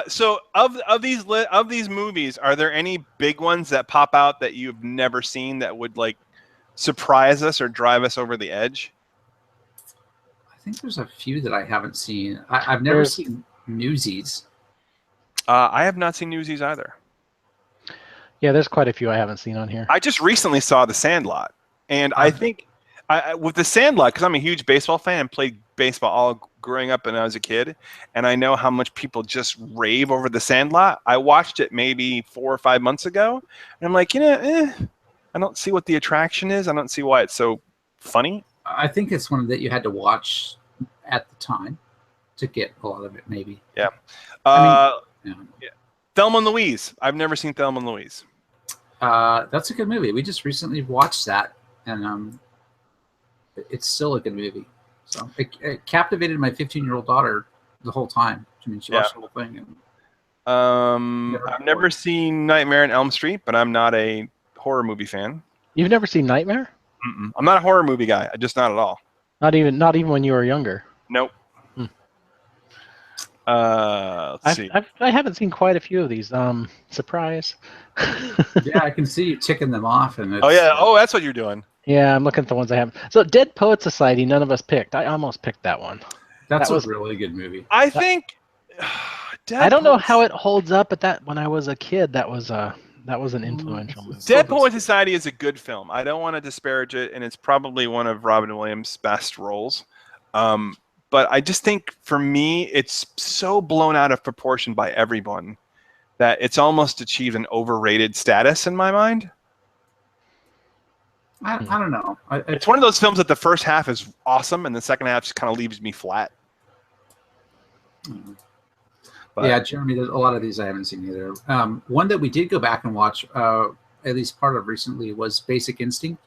So of these movies, are there any big ones that pop out that you've never seen that would like surprise us or drive us over the edge? I think there's a few that I haven't seen. I've never seen Newsies. I have not seen Newsies either. Yeah, there's quite a few I haven't seen on here. I just recently saw The Sandlot, and I think with The Sandlot, because I'm a huge baseball fan, played baseball all growing up when I was a kid, and I know how much people just rave over The Sandlot. I watched it maybe 4 or 5 months ago, and I'm like, I don't see what the attraction is. I don't see why it's so funny. I think it's one that you had to watch at the time to get a lot of it, maybe. Yeah. Yeah. Thelma and Louise. I've never seen Thelma and Louise. That's a good movie. We just recently watched that, and it's still a good movie. So it captivated my 15-year-old daughter the whole time. I mean, she watched the whole thing. And I've never seen Nightmare on Elm Street, but I'm not a horror movie fan. You've never seen Nightmare? Mm-mm. I'm not a horror movie guy. Just not at all. Not even when you were younger. Nope. Let's see. I haven't seen quite a few of these. Surprise. Yeah, I can see you ticking them off. And that's what you're doing. Yeah, I'm looking at the ones I haven't. So Dead Poet Society, none of us picked. I almost picked that one. That was a really good movie. I think. I don't know how it holds up, but when I was a kid, that was an influential movie. Dead Poet Society is a good film. I don't want to disparage it, and it's probably one of Robin Williams' best roles. But I just think, for me, it's so blown out of proportion by everyone that it's almost achieved an overrated status in my mind. I don't know. It's one of those films that the first half is awesome, and the second half just kind of leaves me flat. But, yeah, Jeremy, there's a lot of these I haven't seen either. One that we did go back and watch, at least part of recently, was Basic Instinct.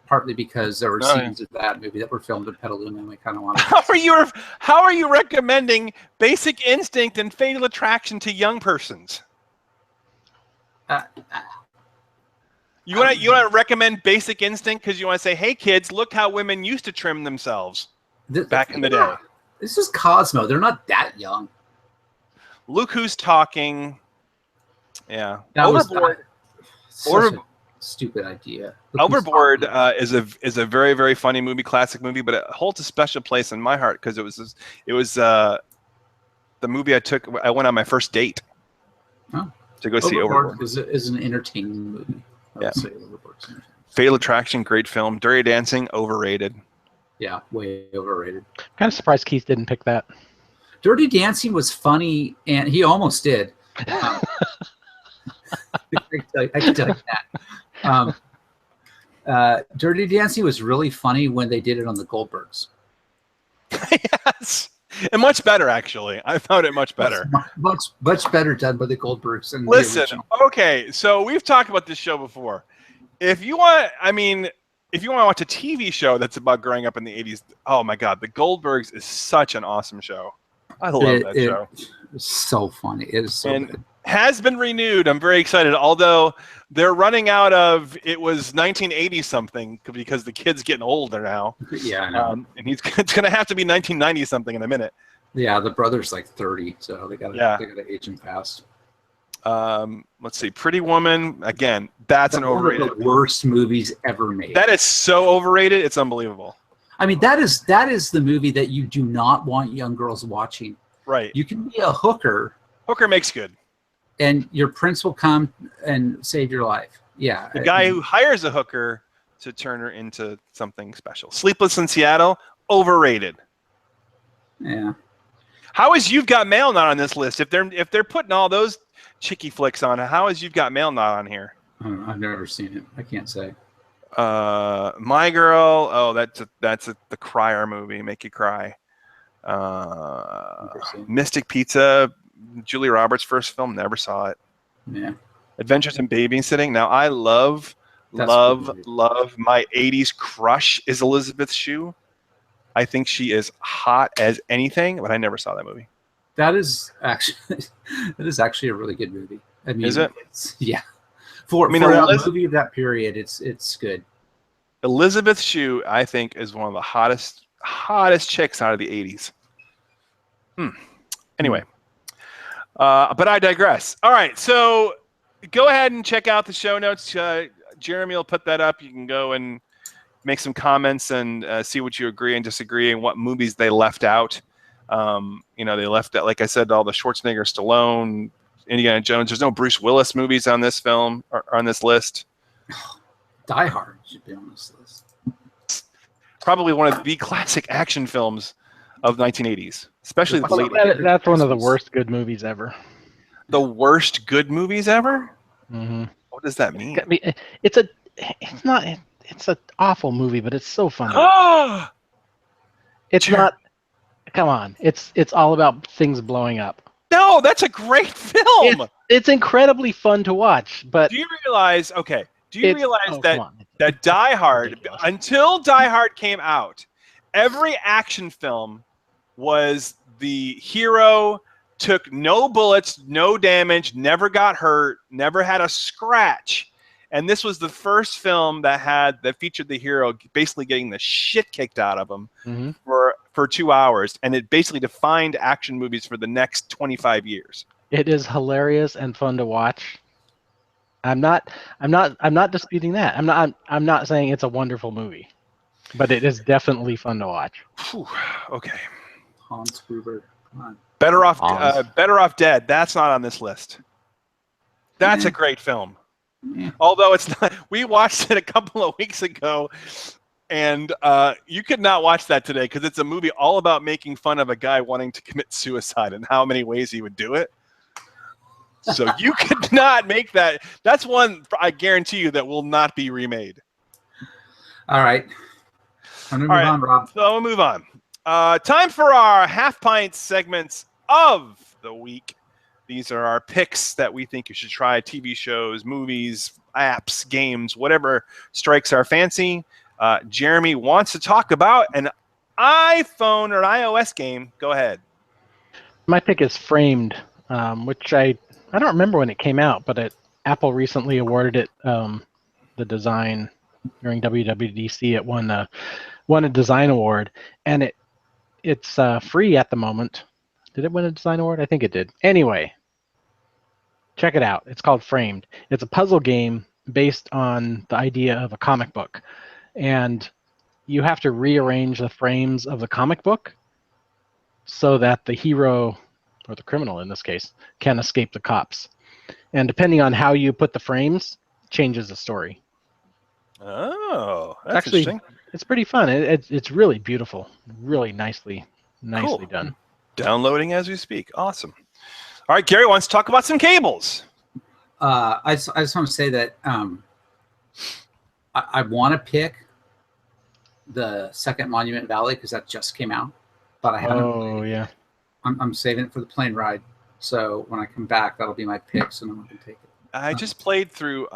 Partly because there were scenes of that movie that were filmed in Petaluma, and we kind of wanted. How are you recommending Basic Instinct and Fatal Attraction to young persons? You want to recommend Basic Instinct because you want to say, "Hey kids, look how women used to trim themselves back in the day." This is Cosmo. They're not that young. Look Who's Talking. Yeah. Overboard. Stupid idea. Overboard is a very, very funny movie, classic movie, but it holds a special place in my heart because it was the movie I went on my first date to go see Overboard. Is an entertaining movie. I would say Fatal Attraction, great film. Dirty Dancing, overrated. Yeah, way overrated. Kind of surprised Keith didn't pick that. Dirty Dancing was funny, and he almost did. I can tell you that. Dirty Dancing was really funny when they did it on the Goldbergs. Yes, and much better actually. I found it much better. Much better done by the Goldbergs. And listen, okay, so we've talked about this show before. If you want to watch a TV show that's about growing up in the 80s, oh my God, the Goldbergs is such an awesome show. I love that show. It's so funny. It is so good. Has been renewed. I'm very excited. Although they're running out of, it was 1980 something because the kid's getting older now. Yeah, I know. And it's going to have to be 1990 something in a minute. Yeah, the brother's like 30, so they got to age him fast. Let's see, Pretty Woman. Again, that's an overrated. One of the worst movies ever made. That is so overrated. It's unbelievable. I mean, that is the movie that you do not want young girls watching. Right. You can be a hooker, Hooker makes good. and your prince will come and save your life. Yeah. The guy who hires a hooker to turn her into something special. Sleepless in Seattle, overrated. Yeah. How is You've Got Mail not on this list? If they're putting all those chicky flicks on, how is You've Got Mail not on here? I don't know, I've never seen it. I can't say. My Girl. Oh, that's the crier movie, make you cry. Mystic Pizza, Julia Roberts' first film. Never saw it. Yeah. Adventures in Babysitting. Now I love my 80s crush is Elizabeth Shue. I think she is hot as anything, but I never saw that movie. That is actually a really good movie. I mean, is it? Yeah. For a movie of that period, it's good. Elizabeth Shue, I think, is one of the hottest chicks out of the 80s. Anyway, but I digress. All right, so go ahead and check out the show notes. Jeremy will put that up. You can go and make some comments and see what you agree and disagree and what movies they left out. They left out, like I said, all the Schwarzenegger, Stallone, Indiana Jones. There's no Bruce Willis movies on this film or on this list. Die Hard should be on this list. Probably one of the classic action films of 1980s, especially the late. That's one of the worst good movies ever. The worst good movies ever? Mm-hmm. What does that mean? It's an awful movie, but it's so funny. It's not. Come on, it's all about things blowing up. No, that's a great film. It's incredibly fun to watch. But do you realize? Okay, do you realize that Die Hard, ridiculous. until Die Hard came out, every action film was the hero took no bullets, no damage, never got hurt, never had a scratch. And this was the first film that featured the hero basically getting the shit kicked out of him for 2 hours, and it basically defined action movies for the next 25 years. It is hilarious and fun to watch. I'm not disputing that. I'm not saying it's a wonderful movie, but it is definitely fun to watch. Whew, okay. Hans Gruber. Come on. Better Off Dead. That's not on this list. That's a great film. Yeah. Although it's not, we watched it a couple of weeks ago, and you could not watch that today because it's a movie all about making fun of a guy wanting to commit suicide and how many ways he would do it. So you could not make that. That's one I guarantee you that will not be remade. All right. I'm gonna move on, Rob. So we'll move on. Time for our half pint segments of the week. These are our picks that we think you should try: TV shows, movies, apps, games, whatever strikes our fancy. Jeremy wants to talk about an iPhone or an iOS game. Go ahead. My pick is Framed, which I don't remember when it came out, but Apple recently awarded it the design during WWDC. It won a design award, and it's free at the moment. Did it win a design award? I think it did. Anyway, check it out. It's called Framed. It's a puzzle game based on the idea of a comic book, and you have to rearrange the frames of the comic book so that the hero, or the criminal in this case, can escape the cops. And depending on how you put the frames, changes the story. Oh, that's interesting. It's pretty fun. It's really beautiful, really nicely Cool. done. Downloading as we speak. Awesome. All right, Gary wants to talk about some cables. I just want to say that I want to pick the second Monument Valley because that just came out, but I haven't. Oh yeah. I'm saving it for the plane ride, so when I come back, that'll be my pick, so no one can take it. I just played through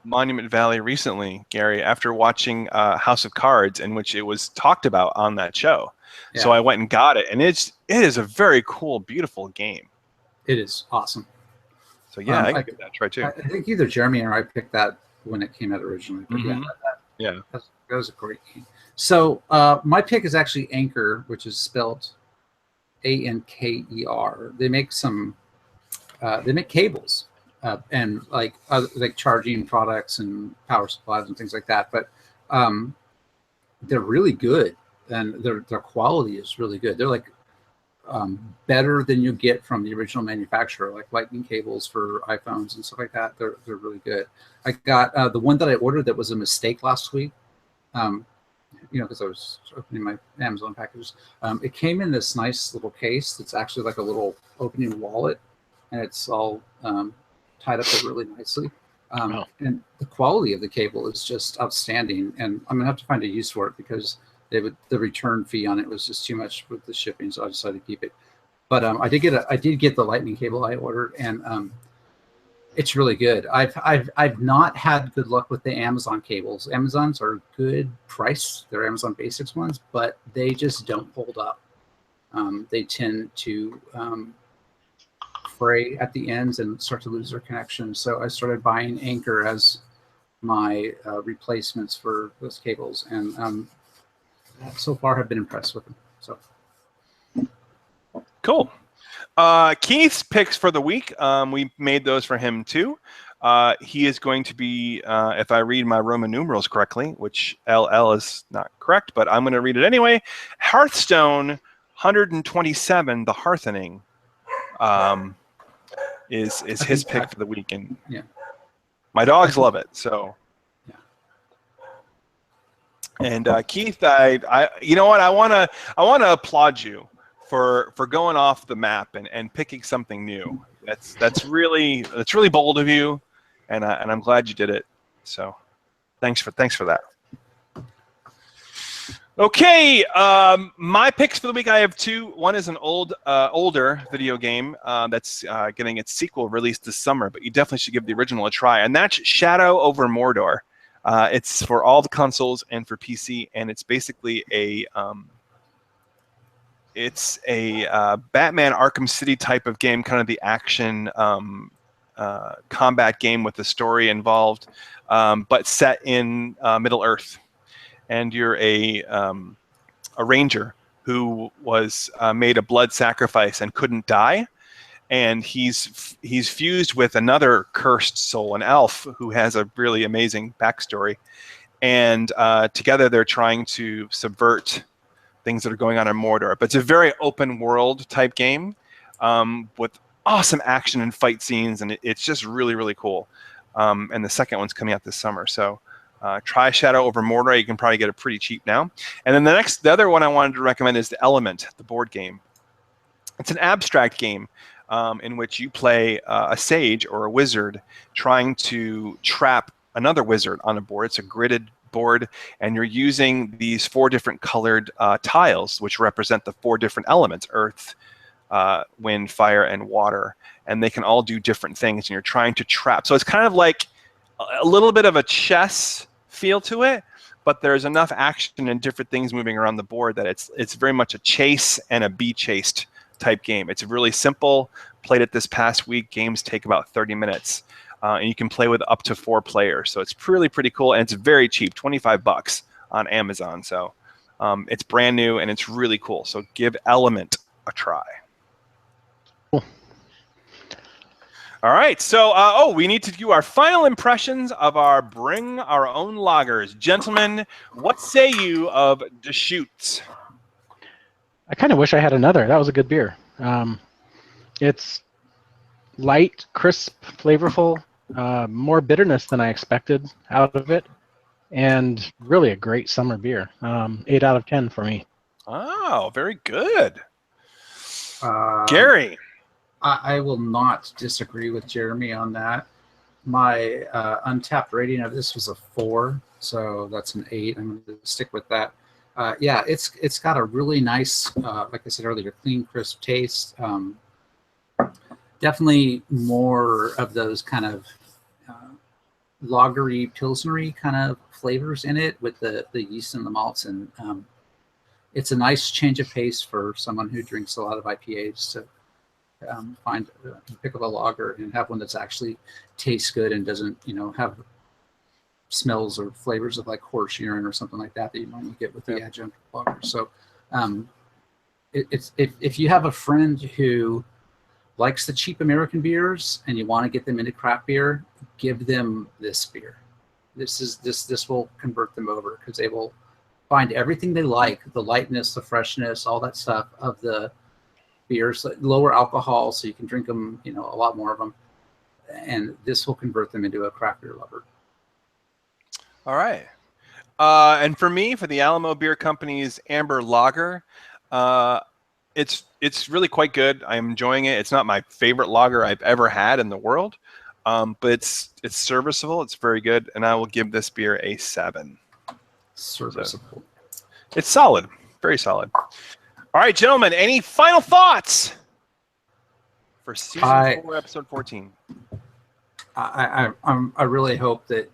Monument Valley recently, Gary, after watching House of Cards, in which it was talked about on that show. Yeah. So I went and got it, and it is a very cool, beautiful game. It is awesome. So yeah, I can give that a try too. I think either Jeremy or I picked that when it came out originally. But that was a great game. So my pick is actually Anker, which is spelled Anker. They make cables and like charging products and power supplies and things like that. But they're really good, and their quality is really good. They're like better than you get from the original manufacturer, like lightning cables for iPhones and stuff like that. They're really good. I got the one that I ordered that was a mistake last week. Because I was opening my Amazon packages. It came in this nice little case that's actually like a little opening wallet, and it's all tied up there really nicely. Wow. And the quality of the cable is just outstanding. And I'm gonna have to find a use for it because the return fee on it was just too much with the shipping, so I decided to keep it. But I did get the lightning cable I ordered, and it's really good. I've not had good luck with the Amazon cables. Amazon's are good price. They're Amazon Basics ones, but they just don't hold up. They tend to fray at the ends and start to lose their connection. So I started buying Anchor as my replacements for those cables, and so far have been impressed with them. So Cool. Keith's picks for the week, we made those for him too. He is going to be, if I read my Roman numerals correctly, which LL is not correct, but I'm going to read it anyway. Hearthstone 127, the Hearthening, is his pick for the week, and yeah, my dogs love it. So, yeah. And Keith, I you know what, I want to applaud you for going off the map and picking something new. That's really bold of you, and I'm glad you did it. So thanks for that. Okay, my picks for the week, I have two. One is an older video game that's getting its sequel released this summer, but you definitely should give the original a try, and that's Shadow over Mordor. It's for all the consoles and for PC, and it's basically a Batman Arkham City type of game, kind of the action combat game with the story involved, but set in Middle Earth. And you're a ranger who was made a blood sacrifice and couldn't die, and he's fused with another cursed soul, an elf who has a really amazing backstory, and together they're trying to subvert things that are going on in Mordor. But it's a very open world type game with awesome action and fight scenes, and it's just really, really cool. And the second one's coming out this summer, so try Shadow over Mordor. You can probably get it pretty cheap now. And then the other one I wanted to recommend is The Element, the board game. It's an abstract game in which you play a sage or a wizard trying to trap another wizard on a board. It's a gridded board, and you're using these 4 different colored tiles, which represent the 4 different elements: earth, wind, fire, and water. And they can all do different things, and you're trying to trap. So it's kind of like a little bit of a chess feel to it, but there's enough action and different things moving around the board that it's very much a chase and a be chased type game. It's really simple. Played it this past week. Games take about 30 minutes. And you can play with up to 4 players. So it's really pretty cool, and it's very cheap, $25 on Amazon. So it's brand new, and it's really cool. So give Element a try. Cool. All right, so we need to do our final impressions of our Bring Our Own Lagers. Gentlemen, what say you of Deschutes? I kind of wish I had another. That was a good beer. It's light, crisp, flavorful, more bitterness than I expected out of it, and really a great summer beer. 8 out of 10 for me. Oh, very good. Gary? I will not disagree with Jeremy on that. My untapped rating of this was a 4, so that's an 8. I'm going to stick with that. Yeah, it's got a really nice, like I said earlier, clean, crisp taste. Definitely more of those kind of lagery, pilsnery kind of flavors in it with the yeast and the malts, and it's a nice change of pace for someone who drinks a lot of IPAs to pick up a lager and have one that's actually tastes good and doesn't have smells or flavors of like horse urine or something like that you normally get with the adjunct lager. So if you have a friend who likes the cheap American beers and you want to get them into craft beer, give them this beer. This will convert them over, because they will find everything they like, the lightness, the freshness, all that stuff of the beers, lower alcohol, so you can drink them, a lot more of them. And this will convert them into a craft beer lover. All right. And for me, for the Alamo Beer Company's Amber Lager, it's really quite good. I'm enjoying it. It's not my favorite lager I've ever had in the world, but it's serviceable. It's very good, and I will give this beer a 7. Serviceable. So, it's solid, very solid. All right, gentlemen, any final thoughts for season 4, episode 14? I really hope that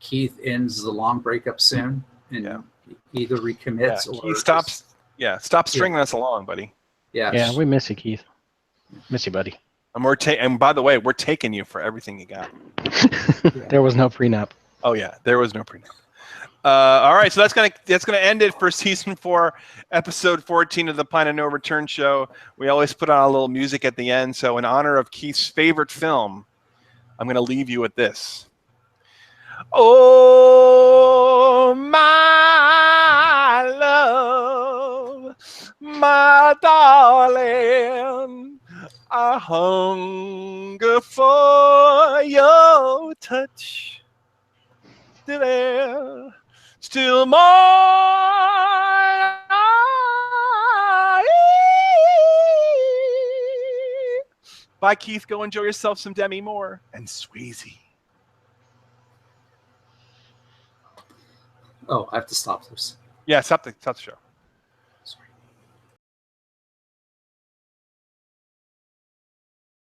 Keith ends the long breakup soon and either recommits or Keith stops. Stop stringing us along, buddy. Yeah, we miss you, Keith. Miss you, buddy. And by the way, we're taking you for everything you got. There was no prenup. Oh yeah, there was no prenup. All right, so that's gonna end it for season 4, episode 14 of the Pint of No Return show. We always put on a little music at the end, so in honor of Keith's favorite film, I'm gonna leave you with this. Oh, my love, my darling, I hunger for your touch. Still more. Bye, Keith. Go enjoy yourself some Demi Moore and Swayze. Oh, I have to stop this. Yeah, stop the show.